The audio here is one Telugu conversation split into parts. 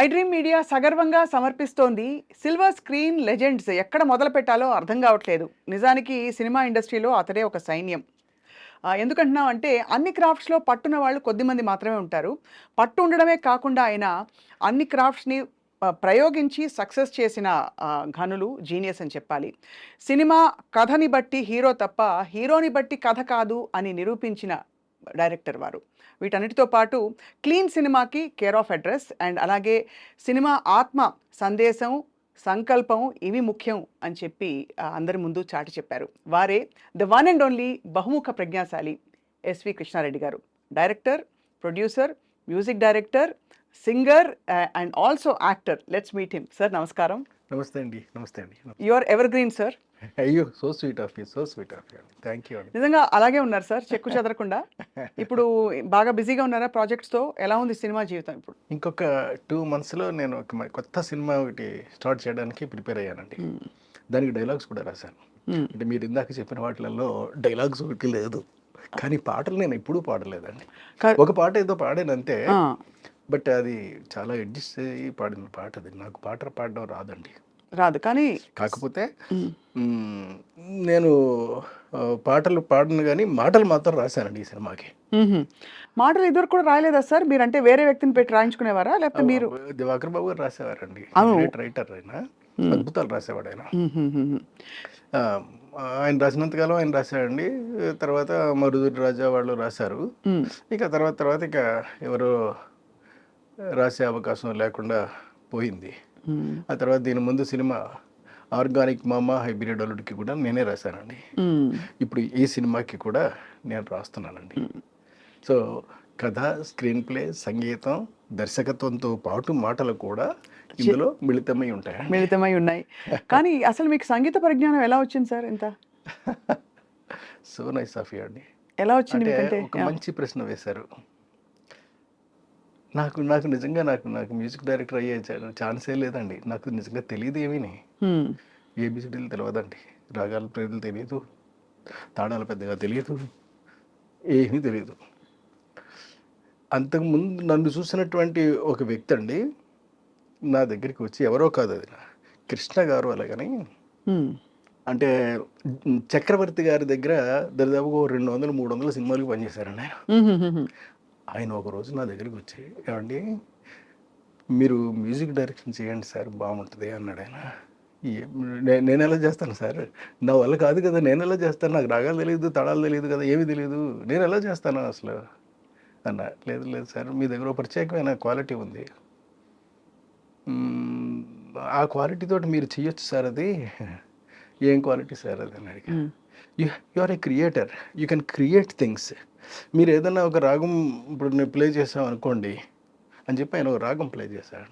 ఐ డ్రీమ్ మీడియా సగర్వంగా సమర్పిస్తోంది సిల్వర్ స్క్రీన్ లెజెండ్స్. ఎక్కడ మొదలు పెట్టాలో అర్థం కావట్లేదు. నిజానికి సినిమా ఇండస్ట్రీలో అతడే ఒక సైన్యం. ఎందుకంటున్నాం అంటే అన్ని క్రాఫ్ట్స్‌లో పట్టున్న వాళ్ళు కొద్దిమంది మాత్రమే ఉంటారు. పట్టు ఉండడమే కాకుండా ఆయన అన్ని క్రాఫ్ట్స్‌ని ప్రయోగించి సక్సెస్ చేసిన ఘనులు, జీనియస్ అని చెప్పాలి. సినిమా కథని బట్టి హీరో తప్ప, హీరోని బట్టి కథ కాదు అని నిరూపించిన డైరెక్టర్ వారు. వీటన్నిటితో పాటు క్లీన్ సినిమాకి కేర్ ఆఫ్ అడ్రస్ అండ్ అలాగే సినిమా ఆత్మ, సందేశం, సంకల్పం ఇవి ముఖ్యం అని చెప్పి అందరి ముందు చాటి చెప్పారు. వారే ద వన్ అండ్ ఓన్లీ బహుముఖ ప్రజ్ఞాశాలి ఎస్వి కృష్ణారెడ్డి గారు. Director, producer, music director, singer and also actor. Let's meet him. Sir నమస్కారం. నమస్తే అండి. నమస్తే అండి. You are evergreen sir. అయ్యో, so sweet of you, so sweet of you. Thank you అండి. నిజంగా అలాగే ఉన్నారు సార్, చెక్కు చెదరకుండా. ఇప్పుడు బాగా బిజీగా ఉన్నారా ప్రాజెక్ట్స్తో? ఎలా ఉంది సినిమా జీవితం ఇప్పుడు? ఇంకొక 2 monthsలో నేను ఒక కొత్త సినిమా ఒకటి స్టార్ట్ చేయడానికి ప్రిపేర్ అయ్యానండి. దానికి డైలాగ్స్ కూడా రాశాను. అంటే మీరు ఇందాక చెప్పిన వాటిలలో డైలాగ్స్ ఒకటి లేదు, కానీ పాటలు నేను ఎప్పుడూ పాడలేదండి. ఒక పాట ఏదో పాడానంతే, బట్ అది చాలా అడ్జస్ట్ అయ్యి పాడిన పాట. అది నాకు పాట పాడడం రాదండి, రాదు. కానీ కాకపోతే నేను పాటలు పాడను, కానీ మాటలు మాత్రం రాశానండి ఈ సినిమాకి. మాటలు ఇదివరకు కూడా రాయలేదా సార్? మీరు అంటే వేరే వ్యక్తిని పెట్టి రాయించుకునేవారా, లేకపోతే మీరు? దివాకర్ బాబు గారు రాసేవారండి, గ్రేట్ రైటర్. ఆయన అద్భుతాలు రాసేవాడు ఆయన. ఆ, ఆయన రాసినంతకాలం ఆయన రాశాడండి. తర్వాత మరుదురి రాజా వాళ్ళు రాశారు. ఇక తర్వాత ఇక ఎవరో రాసే అవకాశం లేకుండా పోయింది. ఆ తర్వాత దీని ముందు సినిమా ఆర్గానిక్ మామ హైబ్రిడ్ అల్లుడికి కూడా నేనే రాశానండి. ఇప్పుడు ఈ సినిమాకి కూడా నేను రాస్తున్నానండి. సో కథ, స్క్రీన్ ప్లే, సంగీతం, దర్శకత్వంతో పాటు మాటలు కూడా ఇందులో మిళితమై ఉన్నాయి. కానీ అసలు మీకు సంగీత పరిజ్ఞానం ఎలా వచ్చింది సార్? ఇంత సో నైస్ ఆఫ్ యూ అండి. ఎలా వచ్చింది? ఒక మంచి ప్రశ్న వేశారు. నాకు నిజంగా నాకు మ్యూజిక్ డైరెక్టర్ అయ్యే ఛాన్సే లేదండి. నాకు నిజంగా తెలియదు, ఏమీని ఏబిసిడీలు తెలియదండి, రాగాల పేర్లు తెలియదు, తాళాలు పెద్దగా తెలియదు, ఏమీ తెలియదు. అంతకుముందు నన్ను చూసినటువంటి ఒక వ్యక్తి అండి నా దగ్గరికి వచ్చి, ఎవరో కాదు అది కృష్ణ గారు అలాగని, అంటే చక్రవర్తి గారి దగ్గర దాదాపుగా 200-300 సినిమాలకు పనిచేశారండి ఆయన. ఆయన ఒకరోజు నా దగ్గరికి వచ్చి, ఏమండి మీరు మ్యూజిక్ డైరెక్షన్ చేయండి సార్, బాగుంటుంది అన్నాడు ఆయన. నేను ఎలా చేస్తాను సార్, నా వల్ల కాదు కదా, నేను ఎలా చేస్తాను, నాకు రాగాలు తెలియదు, తడాలు తెలియదు కదా, ఏమీ తెలియదు, నేను ఎలా చేస్తాను అసలు అన్న. లేదు సార్, మీ దగ్గర ఒక ప్రత్యేకమైన క్వాలిటీ ఉంది, ఆ క్వాలిటీతో మీరు చేయొచ్చు సార్. అది ఏం క్వాలిటీ సార్ అది అని అడిగా. You are a creator, you can create things. మీరు ఏదైనా ఒక రాగం ఇప్పుడు నేను ప్లే చేసాం అనుకోండి అని చెప్పి ఆయన ఒక రాగం ప్లే చేశాడు.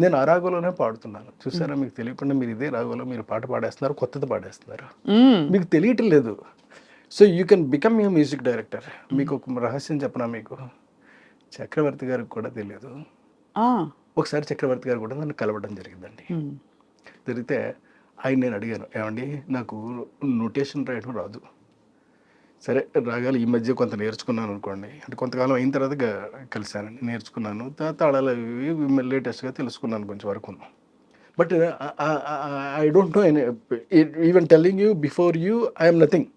నేను ఆ రాగంలోనే పాడుతున్నాను. చూసారా, మీకు తెలియకుండా మీరు ఇదే రాగంలో మీరు పాట పాడేస్తున్నారు, కొత్తది పాడేస్తున్నారు, మీకు తెలియటం లేదు. So you can become a music director. మీకు ఒక రహస్యం చెప్పనా, మీకు చక్రవర్తి గారికి కూడా తెలియదు. ఒకసారి చక్రవర్తి గారు కూడా నన్ను కలవడం జరిగిందండి. జరిగితే ఆయన నేను అడిగాను, ఏమండి నాకు నోటేషన్ రాయడం రాదు. సరే, రాగాలు ఈ మధ్య కొంత నేర్చుకున్నాను అనుకోండి, అంటే కొంతకాలం అయిన తర్వాత కలిశానండి, నేర్చుకున్నాను, తాళాలు అవి లేటెస్ట్గా తెలుసుకున్నాను కొంచెం వరకు. But I don't know even telling you before you I'm nothing.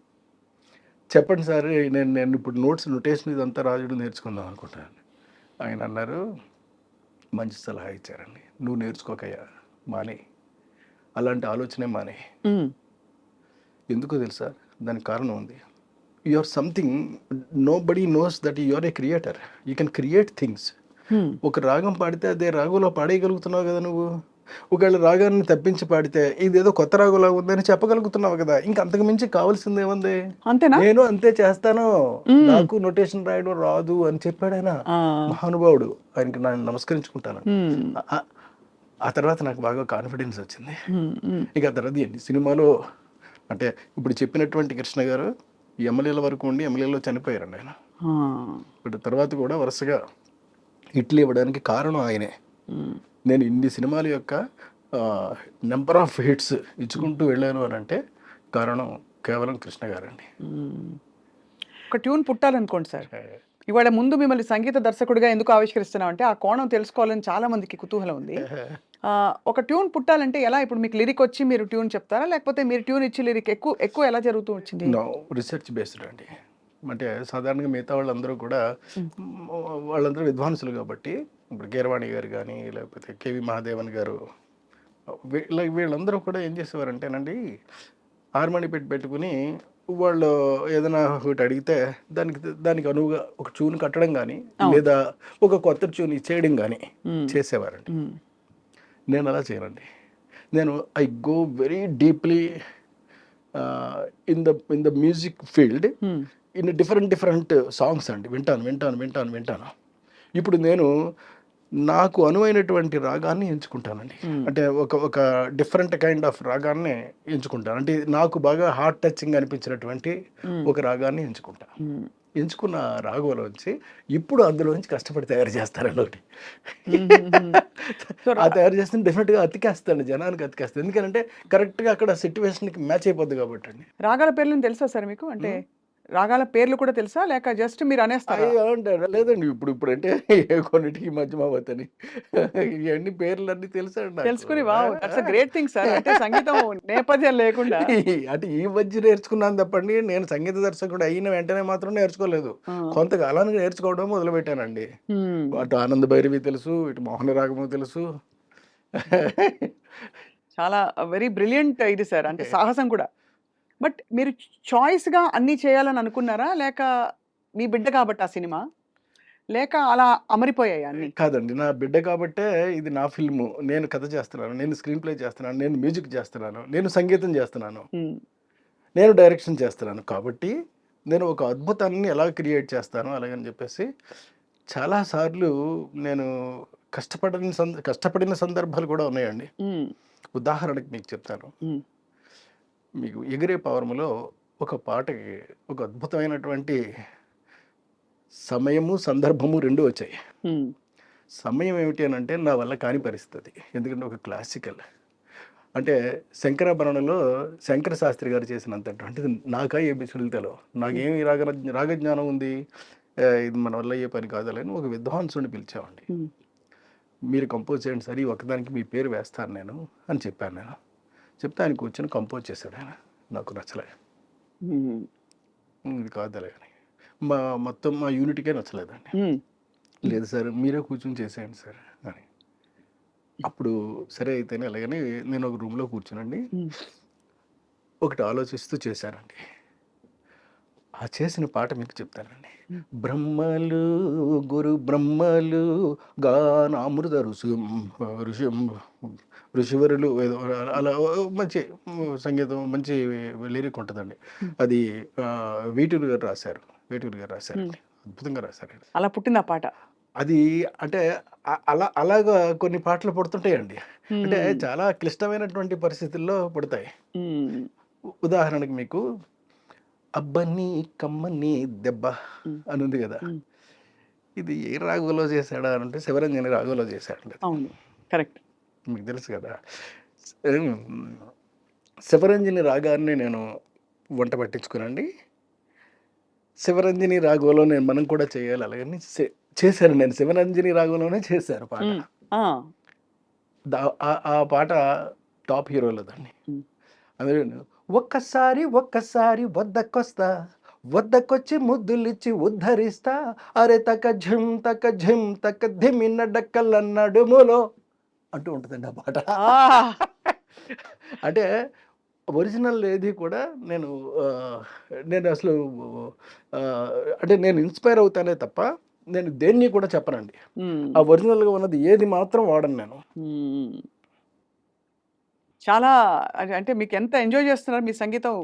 చెప్పండి సార్, నేను ఇప్పుడు నోటేషన్ ఇదంతా రాజుడు నేర్చుకుందాం అనుకుంటాను. ఆయన అన్నారు, మంచి సలహా ఇచ్చారండి, నువ్వు నేర్చుకోకయ్యా, మానే, అలాంటి ఆలోచనే మానే. ఎందుకో తెలుసా, దానికి కారణం ఉంది. You are something, nobody knows that you are a creator, you can create things. ఒక రాగం పాడితే అదే రాగంలో పాడేయగలుగుతున్నావు కదా నువ్వు. ఒకవేళ రాగాన్ని తప్పించి పాడితే ఇదేదో కొత్త రాగులా ఉందని చెప్పగలుగుతున్నావు కదా. ఇంకా అంతకు మించి కావాల్సింది ఏముంది? అంతేనా? నేను అంతే చేస్తాను, నాకు నోటేషన్ రాయడం రాదు అని చెప్పాడు ఆయన, మహానుభావుడు. ఆయనకి నేను నమస్కరించుకుంటాను. ఆ తర్వాత నాకు బాగా కాన్ఫిడెన్స్ వచ్చింది. ఇక ఆ తర్వాత ఎన్ని సినిమాలో, అంటే ఇప్పుడు చెప్పినటువంటి కృష్ణ గారు ఎమ్మెల్యేల వరకు ఉండి ఎమ్మెల్యేలో చనిపోయారండి ఆయన. ఇప్పుడు తర్వాత కూడా వరుసగా హిట్లు ఇవ్వడానికి కారణం ఆయనే. నేను ఇన్ని సినిమాల యొక్క నెంబర్ ఆఫ్ హిట్స్ ఇచ్చుకుంటూ వెళ్ళాను అని అంటే కారణం కేవలం కృష్ణ గారండి. ఒక ట్యూన్ పుట్టాలనుకోండి సార్, ఇవాళ ముందు మిమ్మల్ని సంగీత దర్శకుడిగా ఎందుకు ఆవిష్కరిస్తున్నాం అంటే, ఆ కోణం తెలుసుకోవాలని చాలా మందికి కుతూహలం ఉంది. ఒక ట్యూన్ పుట్టాలంటే ఎలా? ఇప్పుడు మీకు లిరిక్ వచ్చి మీరు ట్యూన్ చెప్తారా? లేకపోతే మీరు ట్యూన్ ఇచ్చి లిరిక్ ఎక్కువ ఎక్కువ ఎలా జరుగుతూ వచ్చింది? నో, రీసెర్చ్ బేస్డ్ అండి. అంటే సాధారణంగా మిగతా వాళ్ళందరూ కూడా వాళ్ళందరూ విద్వాంసులు కాబట్టి, ఇప్పుడు కీరవాణి గారు కానీ, లేకపోతే కేవి మహాదేవన్ గారు, వీళ్ళందరూ కూడా ఏం చేసేవారంటేనండి, హార్మోని పెట్టుకుని వాళ్ళు ఏదైనా ఒకటి అడిగితే దానికి దానికి అనువుగా ఒక ట్యూన్ కట్టడం కానీ, లేదా ఒక కొత్త ట్యూన్ ఇచ్చేయడం కానీ చేసేవారండి. నేను అలా చేయనండి. నేను I go very deeply in the music field, in different songs అండి. వింటాను. ఇప్పుడు నేను నాకు అనువైనటువంటి రాగాన్ని ఎంచుకుంటానండి. అంటే ఒక డిఫరెంట్ కైండ్ ఆఫ్ రాగాన్ని ఎంచుకుంటాను. అంటే నాకు బాగా హార్ట్ టచింగ్ అనిపించినటువంటి ఒక రాగాన్ని ఎంచుకున్న రాగంలోంచి ఇప్పుడు అందులోంచి కష్టపడి తయారు చేస్తానండి ఒకటి. ఆ తయారు చేస్తే డెఫినెట్గా అతికేస్తాను, జనానికి అతికేస్తాను. ఎందుకంటే కరెక్ట్గా అక్కడ సిచ్యువేషన్కి మ్యాచ్ అయిపోద్ది కాబట్టి అండి. రాగాల పేర్లను తెలుసా సార్ మీకు? అంటే రాగాల పేర్లు కూడా తెలుసా, లేక జస్ట్ మీరు అనేస్తారా? లేదండి, ఇప్పుడు అంటే కొన్నిటికి మధ్యమావతని ఇవన్నీ పేర్లన్నీ తెలుసండి తెలుసుకుని wow, that's a great thing sir. అంటే సంగీతం నేపథ్యం లేకుండా అంటే ఈ మధ్య నేర్చుకున్నాను తప్పండి, నేను సంగీత దర్శకుడు అయిన వెంటనే మాత్రం నేర్చుకోలేదు. కొంతకాలానికి నేర్చుకోవడం మొదలుపెట్టానండి. అటు ఆనంద భైరవి తెలుసు, ఇటు మోహన రాగము తెలుసు. చాలా వెరీ బ్రిలియంట్ ఇది సార్, అంటే సాహసం కూడా. బట్ మీరు చాయిస్గా అన్నీ చేయాలని అనుకున్నారా, లేక మీ బిడ్డ కాబట్టి ఆ సినిమా, లేక అలా అమరిపోయాయి అన్ని? కాదండి, నా బిడ్డ కాబట్టే ఇది నా ఫిల్ము. నేను కథ చేస్తున్నాను, నేను స్క్రీన్ ప్లే చేస్తున్నాను, నేను మ్యూజిక్ చేస్తున్నాను, నేను సంగీతం చేస్తున్నాను, నేను డైరెక్షన్ చేస్తున్నాను. కాబట్టి నేను ఒక అద్భుతాన్ని ఎలా క్రియేట్ చేస్తాను అలాగని చెప్పేసి చాలాసార్లు నేను కష్టపడిన సందర్భాలు కూడా ఉన్నాయండి. ఉదాహరణకి మీకు చెప్తాను. మీకు ఎగిరే పవర్ములో ఒక పాటకి ఒక అద్భుతమైనటువంటి సమయము, సందర్భము రెండు వచ్చాయి. సమయం ఏమిటి అని అంటే నా వల్ల కాని పరిస్థితి. ఎందుకంటే ఒక క్లాసికల్ అంటే శంకరాభరణంలో శంకర శాస్త్రి గారు చేసినంతటువంటిది నాకా ఏబిసిడీలు తెలవు. నాకేమి రాగజ్ఞానం ఉంది, ఇది మన వల్ల అయ్యే పని కాదని ఒక విద్వాంసుని పిలిచామండి. మీరు కంపోజ్ చేయండి సరే, ఒకదానికి మీ పేరు వేస్తాను నేను అని చెప్పాను. నేను చెప్తే ఆయన కూర్చొని కంపోజ్ చేశాడు. ఆయన నాకు నచ్చలే, ఇది కాదలే అని మొత్తం మా యూనిట్కే నచ్చలేదండి. లేదు సార్ మీరే కూర్చొని చేసేయండి సార్ అని. అప్పుడు సరే అయితేనే అలాగని నేను ఒక రూమ్లో కూర్చునండి ఒకటి ఆలోచిస్తూ చేశానండి. ఆ చేసిన పాట మీకు చెప్తానండి. బ్రహ్మలు గురు బ్రహ్మలు గానామృత ఋషివరులు ఏదో అలా మంచి సంగీతం, మంచి లిరిక్ ఉంటుందండి. అది వేటూరు గారు రాశారు. అద్భుతంగా రాశారు. అలా పుట్టింది ఆ పాట. అది అంటే అలాగా కొన్ని పాటలు పుడుతుంటాయండి. అంటే చాలా క్లిష్టమైనటువంటి పరిస్థితుల్లో పుడతాయి. ఉదాహరణకి మీకు అబ్బని కమ్మని దెబ్బ అని ఉంది కదా, ఇది ఏ రాగంలో చేశాడా అంటే శివరంజని రాగంలో చేశాడు. అవును, కరెక్ట్, మీకు తెలుసు కదా. శివరంజని రాగాన్ని నేను వంట పట్టించుకునండి. శివరంజని రాగంలో మనం కూడా చేయాలి అలాగని చేశాను. నేను శివరంజని రాగంలోనే చేశాను పాట. ఆ పాట టాప్ హీరోలదండి. అందులో ఒక్కసారి వద్దకొచ్చి ముద్దులిచ్చి ఉద్ధరిస్తా, అరే తక ఝిమ్ తక ధిమిన్న డక్కలన్నాడు మూలో అంటూ ఉంటుందండి ఆ పాట. అంటే ఒరిజినల్ ఏది కూడా నేను అసలు అంటే నేను ఇన్స్పైర్ అవుతానే తప్ప నేను దేన్ని కూడా చెప్పనండి. ఆ ఒరిజినల్గా ఉన్నది ఏది మాత్రం వాడను నేను. చాలా అంటే మీకు ఎంత ఎంజాయ్ చేస్తున్నారు మీ సంగీతం?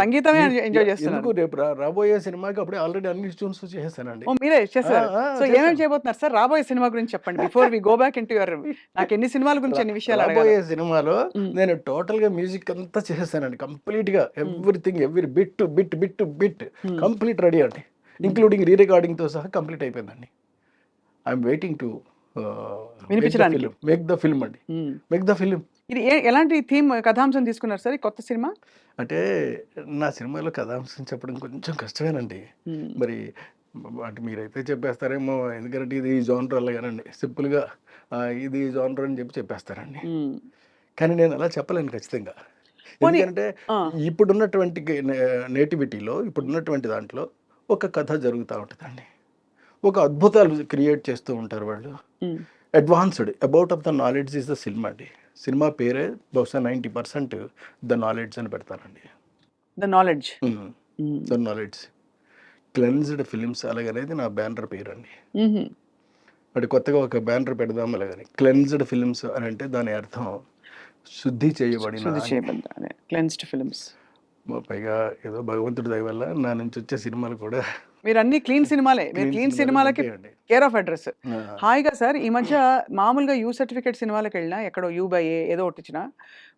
సంగీతమే ఎంజాయ్ చేస్తున్నారు. రేపు రాబోయే సినిమాకి అప్పుడే ఆల్రెడీ అన్ని ట్యూన్స్ చేసేసానండి. మీరే చేశారు. సో ఏమేమి చేయబోతున్నారు సార్? రాబోయే సినిమా గురించి చెప్పండి. Before we go back into your, నాకు ఎన్ని సినిమాల గురించి ఎన్ని విషయాలు అడగాలి. రాబోయే సినిమాలో నేను టోటల్ గా మ్యూజిక్ అంతా చేసేసానండి. కంప్లీట్ గా everything, every bit complete ready అండి. ఇంక్లూడింగ్ రీ రికార్డింగ్ తో సహా కంప్లీట్ అయిపోయిందండి. I'm waiting to make the film అండి. Make the film. ఇది ఎలాంటి థీమ్, కథాంశం తీసుకున్నారు సార్ ఈ కొత్త సినిమా? అంటే నా సినిమాలో కథాంశం చెప్పడం కొంచెం కష్టమేనండి. మరి అంటే మీరైతే చెప్పేస్తారేమో, ఎందుకంటే ఇది జోనర్ అలాగేనండి. సింపుల్‌గా ఇది జోనర్ అని చెప్పేస్తారండి. హ్మ్. కానీ నేను అలా చెప్పలేను ఖచ్చితంగా. పోనీ ఎందుకంటే ఆ! ఇప్పుడున్నటువంటి నేటివిటీలో, ఇప్పుడున్నటువంటి దాంట్లో ఒక కథ జరుగుతా ఉంటదండి. ఒక అద్భుతాలు క్రియేట్ చేస్తూ ఉంటారు వాళ్ళు. హ్మ్. Advanced about of the knowledge is the cinema అండి. సినిమా పేరే బహుశా 90% ద నాలెడ్జ్ అని పెడతానండి. The knowledge. హ్మ్. హ్మ్. The knowledge. క్లెన్స్డ్ ఫిల్మ్స్ అలాగనేది నా బ్యానర్ పేరండి. హుహు. అంటే కొత్తగా ఒక బ్యానర్ పెడదాం అలాగని. క్లెన్స్డ్ ఫిల్మ్స్ అని అంటే దాని అర్థం శుద్ధి చేయబడిన శుద్ధి అని. చేయబడ్డ అదే క్లెన్స్డ్ ఫిల్మ్స్. పైగా ఏదో భగవంతుడి దయ వల్ల నా నుంచి వచ్చే సినిమాలు కూడా మీరన్నీ క్లీన్ సినిమాలే. మీరు క్లీన్ క్లీన్ సినిమాలే సినిమాలకి ఉంటాయండి. Care of address. ఆ! హాయిగా సార్ ఈ మధ్య మామూలుగా యూ సర్టిఫికేట్ సినిమాలకెళ్ళినా ఎక్కడో యూ బై ఏ ఏదో ఒకటిచ్చినా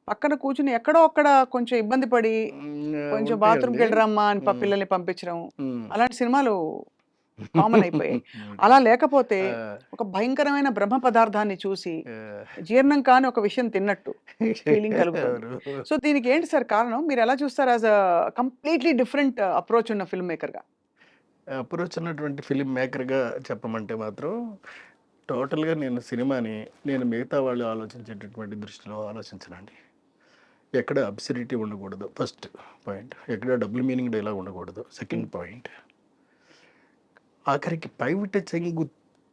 పక్కన కూర్చొని ఎక్కడో అక్కడ కొంచెం ఇబ్బంది పడి కొంచెం ఉంటాయండి. బాత్రూమ్‌కెళ్ళిరమ్మా అని హ్మ్. పిల్లల్ని పంపించడం. హ్మ్. అలాంటి సినిమాలు కామన్ అయిపోయాయి. అలా లేకపోతే ఆ! ఒక భయంకరమైన బ్రహ్మ పదార్థాన్ని చూసి ఆ! జీర్ణం కాని ఒక విషయం తిన్నట్టు ఫీలింగ్ కలుగుతుంది. ఎవరు? సో దీనికి ఏంటి సార్ కారణం? మీరెలా చూస్తారు as a completely different approach ఉన్న ఫిల్మ్ మేకర్‌గా? అప్రోచ్ ఉన్నటువంటి ఫిల్మ్ మేకర్‌గా చెప్పమంటే మాత్రం టోటల్‌గా నేను సినిమాని నేను మిగతా వాళ్ళు ఆలోచించేటటువంటి దృష్టిలో ఆలోచించనండి. ఎక్కడ అబ్సర్డిటీ ఉండకూడదు ఫస్ట్ పాయింట్. ఎక్కడ డబుల్ మీనింగ్ డైలాగ్ ఉండకూడదు సెకండ్ హ్మ్. పాయింట్. ఆఖరికి పైవిట చెంగు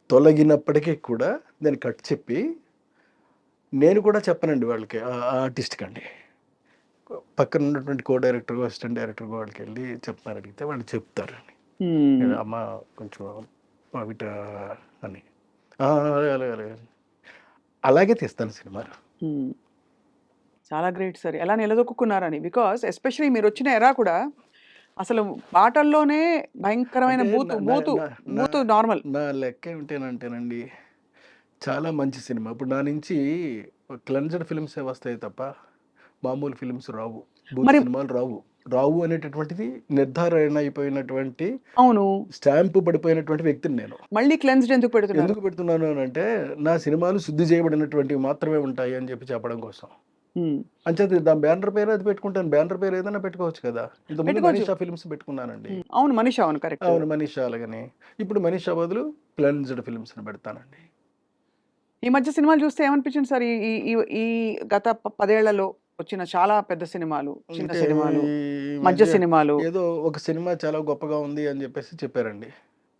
తొలగినప్పటికీ కూడా దాన్ని కట్ చెప్పి నేను కూడా చెప్పనండి వాళ్ళకి ఆర్టిస్ట్‌కండి. పక్కన ఉన్నటువంటి కో డైరెక్టర్, అసిస్టెంట్ డైరెక్టర్ వాళ్ళకెళ్ళి చెప్పమని అడిగితే వాళ్ళు చెప్తారండి. హ్మ్. అమ్మ కొంచెం పవిట అని. "ఆ! అలాగే, అలాగే, అలాగే" అలాగే తీస్తాను సినిమాలు. హ్మ్. చాలా గ్రేట్ సార్. ఎలా నిలదొక్కుకున్నారని. బికాజ్ ఎస్పెషల్లీ మీరొచ్చిన ఎరా కూడా అసలు పాటల్లోనే భయంకరమైన అంటే బూతు, నా నా బూతు, నా నా బూతు నార్మల్. నా లెక్క ఏమిటనంటేనండి, చాలా మంచి సినిమా. ఇప్పుడు నా నుంచి క్లెన్జ్డ్ ఫిల్మ్సే వస్తాయి తప్ప, మామూలు ఫిల్మ్స్ రావు. బూతు మరి సినిమాలు రావు. రావు అనేటటువంటిది నిర్ధారణ అయిపోయినటువంటి, అవును. స్టాంపు పడిపోయినటువంటి వ్యక్తిని నేను. మళ్ళీ క్లెన్స్‌డ్ ఎందుకు పెడుతున్నారు? ఎందుకు పెడుతున్నాను అనంటే, నా సినిమాలు శుద్ధి చేయబడినటువంటివి మాత్రమే ఉంటాయి అని చెప్పడం కోసం. హ్మ్. అంచేత దాని బ్యానర్ పేరే అది పెట్టుకుంటాను. బ్యానర్ పేరు ఏదైనా పెట్టుకోవచ్చు కదా! ఇంతకుముందు పెట్టుకోవచ్చు. మనీషా ఫిల్మ్స్ పెట్టుకున్నానండి. హ్మ్. అవును. మనీషా అవును. కరెక్ట్. అవును. మనీషా అలాగని. ఇప్పుడు మనీషా బదులు క్లెన్జ్డ్ ఫిల్మ్స్ అని పెడతానండి. ఈ మధ్య సినిమాలు చూస్తే ఏమనిపించింది సార్? ఈ ఈ ఈ ఈ గత 10 ఏళ్లలో వచ్చిన చాలా పెద్ద సినిమాలు, చిన్న అంటే సినిమాలు, ఈ మధ్య మధ్య సినిమాలు. ఏదో ఒక సినిమా చాలా గొప్పగా ఉంది అని చెప్పారండి.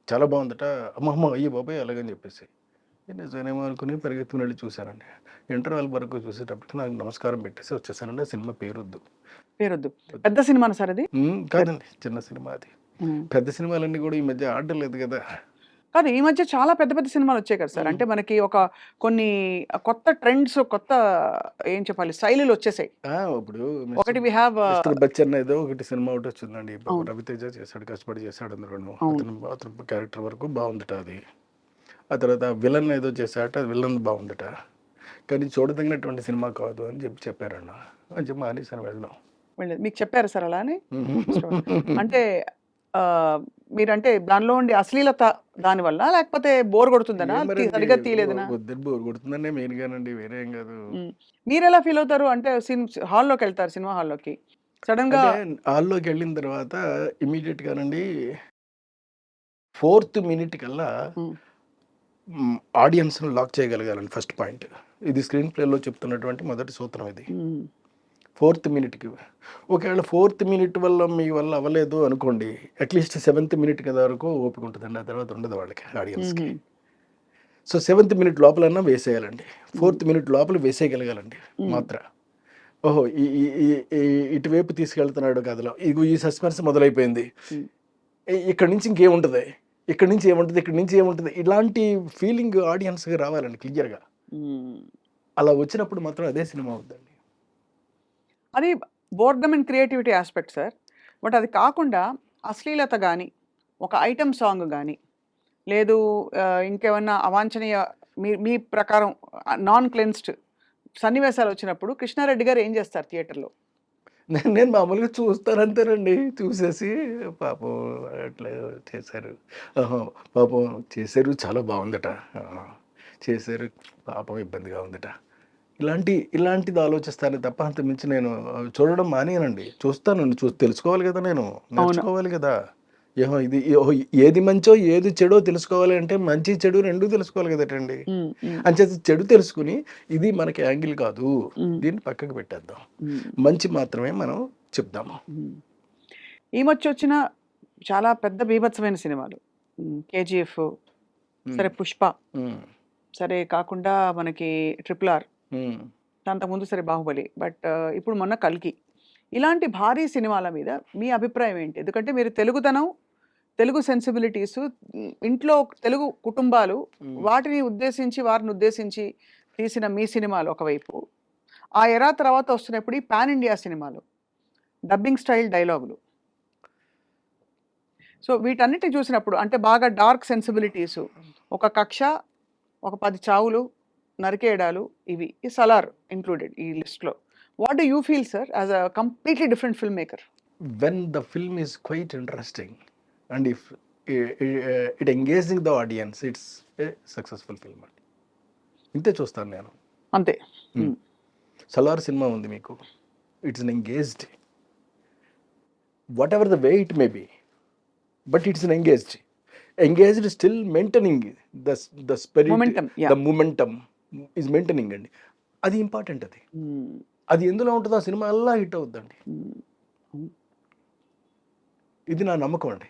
చాలా బావుందట. అమ్మమ్మ! అయ్య బాబోయ్! అలాగని చెప్పేసి. నిజమేమో అనుకుని పరిగెత్తుకొని వెళ్లి చూసానండి. ఇంటర్వెల్ వరకు చూసేటప్పటికి నాకు నమస్కారం పెట్టేసి వచ్చేసానండి. ఆ సినిమా పేరొద్దు. పేరొద్దు. వద్దు. పెద్ద సినిమానా సార్ అది? పెద్ కాదండి. చిన్న సినిమా అది. హ్మ్. పెద్ద సినిమాలన్నీ కూడా ఈ మధ్య ఆడడం లేదు కదా! కాదు. ఈ మధ్య చాలా పెద్ద పెద్ద సినిమాలొచ్చాయి కదా సార్. హ్మ్. అంటే మనకి ఒక కొన్ని కొత్త ట్రెండ్స్, కొత్త ఏం చెప్పాలి స్టైలులొచ్చేసాయి. ఇప్పుడు ఒకటి వి హావ్ 'మిస్టర్ బచ్చన్' ఏదో ఒకటి సినిమా ఒకటొచ్చిందండి. పాపం అవును. రవితేజ చేశాడు. కష్టపడి చేశాడు అందులోను. అవును. అతను క్యారెక్టర్ వరకు బావుందట అది. ఆ తర్వాత విలన్ ఏదో చేశాడట. అది విలన్ బావుందట. కానీ చూడదగినటువంటి సినిమా కాదు అని చెప్పారన్న. అని చెప్పి మానేసాను వెళ్ళడం. వెళ్ళేది. మీకు చెప్పారా సార్ అలా అని? ఇష్టపడ అంటే మీరంటే దానిలో ఉండే అశ్లీలత దాని వల్లా? లేకపోతే బోర్ కొడుతుందనా? ఏం మరండి, సరిగ్గా తీయలేదనా? వద్దని బోర్ కొడుతుందనే మెయిన్‌గానండి. వేరే ఏం కాదు. హ్మ్. మీరెలా ఫీల్ అవుతారు? అంటే హాల్లోకెళ్తారు సినిమా హాల్లోకి. సడెన్‌గా అంటే హాల్లోకెళ్ళిన తర్వాత ఇమ్మీడియేట్‌గానండి ఫోర్త్ మినిట్ కల్లా హ్మ్. ఆడియన్స్‌ని లాక్ చేయగలగాలండి ఫస్ట్ పాయింట్. ఇది స్క్రీన్ ప్లేలో చెప్తున్నటువంటి మొదటి సూత్రం ఇది. హ్మ్. ఫోర్త్ మినిట్‌కి. ఒకవేళ ఫోర్త్ మినిట్ వల్ల మీ వల్ల అవ్వలేదు అనుకోండి. అట్‌లీస్ట్ సెవెంత్ మినిట్ కదా వరకు ఓపిక ఉంటదండి. ఆ తర్వాత ఉండదు వాళ్ళకి హుహు. ఆడియన్స్‌కి. సో, సెవెంత్ మినిట్ లోపలన్నా వేసేయాలండి. హ్మ్. ఫోర్త్ మినిట్ లోపల వేసేయగలగాలండి హ్మ్. మాత్ర. ఓహో! ఈ ఈ ఈ ఈ ఇటువైపు తీసుకెళ్తున్నాడు కథలో. ఇగో ఈ సస్పెన్స్ మొదలైపోయింది. హ్మ్. ఇక్కడి నుంచి ఇంకేముంటది? ఇక్కడి నుంచి ఏముంటది? ఇక్కడి నుంచి ఏముంటది? ఇలాంటి ఫీలింగ్ ఆడియన్స్‌కి రావాలండి క్లియర్‌గా. హ్మ్. అలా వచ్చినప్పుడు మాత్రం అదే సినిమా అవుద్దండి. అది boredom and creativity aspect sir. But అది కాకుండా అశ్లీలత గాని, ఒక ఐటెమ్ సాంగ్ గాని, లేదు ఇంకేమన్నా అవాంఛనీయ మీ మీ ప్రకారం నాన్ క్లెన్స్డ్ సన్నివేశాలొచ్చినప్పుడు కృష్ణారెడ్డి గారు ఏం జేస్తారు థియేటర్‌లో? నేను మామూలుగా చూస్తాను అంతేనండి. చూసేసి పాపం అట్లా చేశారు. ఆహా! పాపం చేశారు చాలా బావుందట. ఆ! చేశారు పాపం ఇబ్బందిగా ఉందట. ఇలాంటిది ఆలోచిస్తానే తప్ప అంతకు మించి నేను చూడడం మానేయనండి. చూస్తాను. తెలుసుకోవాలి కదా నేను. అవును. నేర్చుకోవాలి గదా! ఏమో ఇది ఏది మంచో ఏది చెడో తెలుసుకోవాలి అంటే మంచి చెడు రెండూ తెలుసుకోవాలి కదటండి. అంచేత చెడు తెలుసుకుని ఇది మనకి యాంగిల్ కాదు, దీన్ని పక్కకు పెట్టేద్దాం, మంచి మాత్రమే మనం చెప్దాము. ఈ మధ్య వచ్చిన చాలా పెద్ద బీభత్సమైన సినిమాలు కేజీఎఫ్, సరే పుష్ప, సరే కాకుండా మనకి RRR, అంతకుముందు సరే బాహుబలి, బట్ ఇప్పుడు మొన్న కల్కి, ఇలాంటి భారీ సినిమాల మీద మీ అభిప్రాయం ఏంటి? ఎందుకంటే మీరు తెలుగుదనం, తెలుగు సెన్సిబిలిటీస్, ఇంట్లో తెలుగు కుటుంబాలు, వారిని ఉద్దేశించి తీసిన మీ సినిమాలు ఒకవైపు, ఆ ఎరా తర్వాత వస్తున్నప్పుడు ఈ పాన్ ఇండియా సినిమాలు, డబ్బింగ్ స్టైల్ డైలాగులు, సో వీటన్నిటిని చూసినప్పుడు అంటే బాగా డార్క్ సెన్సిబిలిటీస్, ఒక కక్ష, ఒక 10 చావులు, నరికేయడాలు, ఇవి ఈ సలార్ ఇంక్లూడెడ్ ఈ లిస్ట్లో. What do you feel sir as a completely different film maker? When the film is quite interesting and if it engaging the audience, it's a successful film అండి. ఇంతే చూస్తాను నేను. అంతే. సలార్ సినిమా ఉంది మీకు, it's an engaged, what ever the way it may be, but it's an engaged still maintaining the spirit, the momentum is maintaining అండి. అది ఇంపార్టెంట్. అది ఎందులో ఉంటుందో ఆ సినిమా అలా హిట్ అవుద్దండి. ఇది నా నమ్మకం అండి.